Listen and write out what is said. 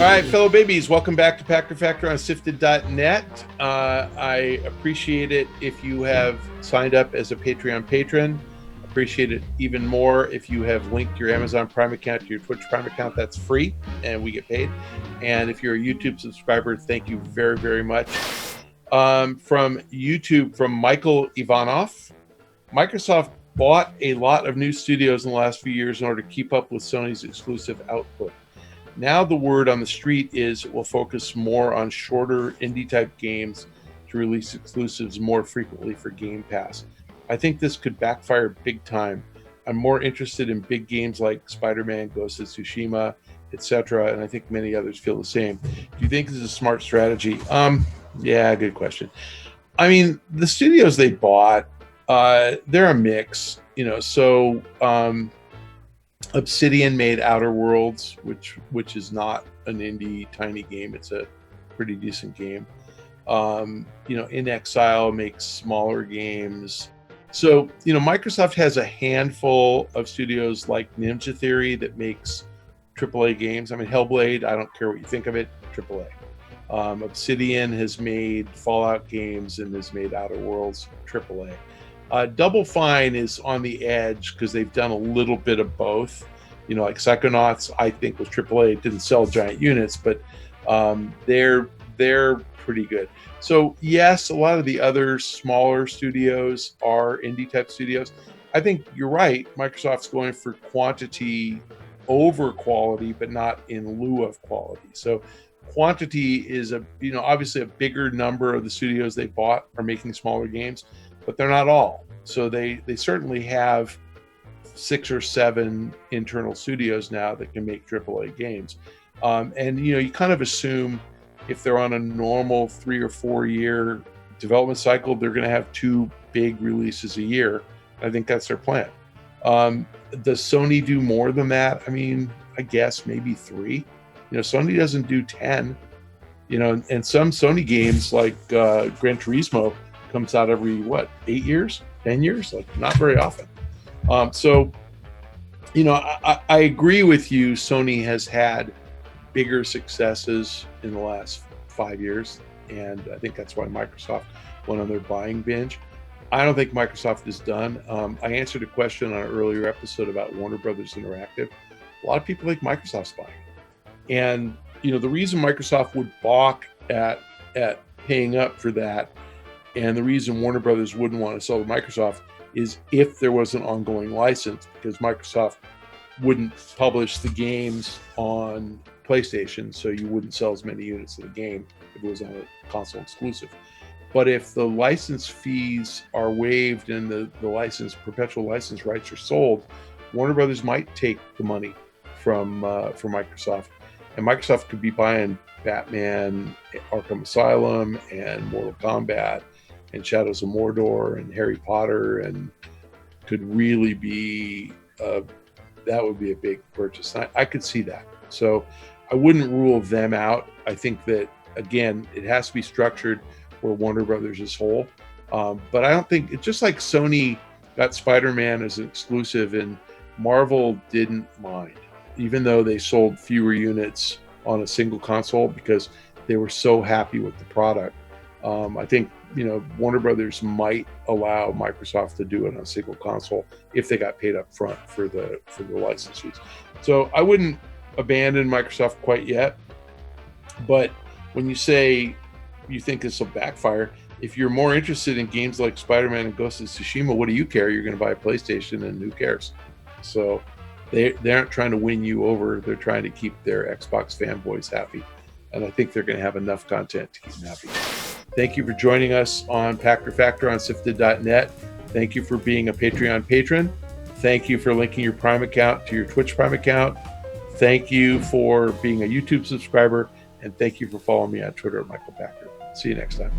right, fellow babies, welcome back to Pachter Factor on SIFTD.net. I appreciate it if you have signed up as a Patreon patron. Appreciate it even more if you have linked your Amazon Prime account to your Twitch Prime account. That's free, and we get paid. And if you're a YouTube subscriber, thank you very, very much. From YouTube, from Michael Ivanov, Microsoft bought a lot of new studios in the last few years in order to keep up with Sony's exclusive output. Now the word on the street is it will focus more on shorter indie-type games to release exclusives more frequently for Game Pass. I think this could backfire big time. I'm more interested in big games like Spider-Man, Ghost of Tsushima, etc., and I think many others feel the same. Do you think this is a smart strategy? Yeah, good question. I mean, the studios they bought, they're a mix, so Obsidian made Outer Worlds, which is not an indie tiny game. It's a pretty decent game. In Exile makes smaller games. So, Microsoft has a handful of studios like Ninja Theory that makes AAA games. I mean, Hellblade, I don't care what you think of it, AAA. Obsidian has made Fallout games and has made Outer Worlds, AAA. Double Fine is on the edge because they've done a little bit of both. Like Psychonauts, I think was AAA. It didn't sell giant units, but they're pretty good. So yes, a lot of the other smaller studios are indie type studios. I think you're right. Microsoft's going for quantity over quality, but not in lieu of quality. So quantity is obviously a bigger number of the studios they bought are making smaller games, but they're not all. So they certainly have 6 or 7 internal studios now that can make AAA games. And you kind of assume if they're on a normal 3 or 4 year development cycle, they're going to have 2 big releases a year. I think that's their plan. Does Sony do more than that? I mean, I guess maybe 3. Sony doesn't do 10. And some Sony games like Gran Turismo comes out every 8 years, 10 years, like not very often. So I agree with you. Sony has had bigger successes in the last 5 years, and I think that's why Microsoft went on their buying binge. I don't think Microsoft is done. I answered a question on an earlier episode about Warner Brothers Interactive. A lot of people think Microsoft's buying, and the reason Microsoft would balk at paying up for that, and the reason Warner Brothers wouldn't want to sell to Microsoft is if there was an ongoing license, because Microsoft wouldn't publish the games on PlayStation, so you wouldn't sell as many units of the game if it was on a console exclusive. But if the license fees are waived and the perpetual license rights are sold, Warner Brothers might take the money from Microsoft, and Microsoft could be buying Batman, Arkham Asylum, and Mortal Kombat, and Shadows of Mordor, and Harry Potter, and could really be that would be a big purchase. I could see that. So I wouldn't rule them out. I think that, again, it has to be structured where Warner Brothers is whole. But I don't think, it's just like Sony got Spider-Man as an exclusive and Marvel didn't mind, even though they sold fewer units on a single console because they were so happy with the product. I think Warner Brothers might allow Microsoft to do it on a single console if they got paid up front for the license fees. So I wouldn't abandon Microsoft quite yet. But when you say you think this will backfire, if you're more interested in games like Spider-Man and Ghost of Tsushima, what do you care? You're going to buy a PlayStation, and who cares? So they aren't trying to win you over. They're trying to keep their Xbox fanboys happy. And I think they're going to have enough content to keep them happy. Thank you for joining us on Pachter Factor on SIFTD.net. Thank you for being a Patreon patron. Thank you for linking your Prime account to your Twitch Prime account. Thank you for being a YouTube subscriber. And thank you for following me on Twitter at Michael Pachter. See you next time.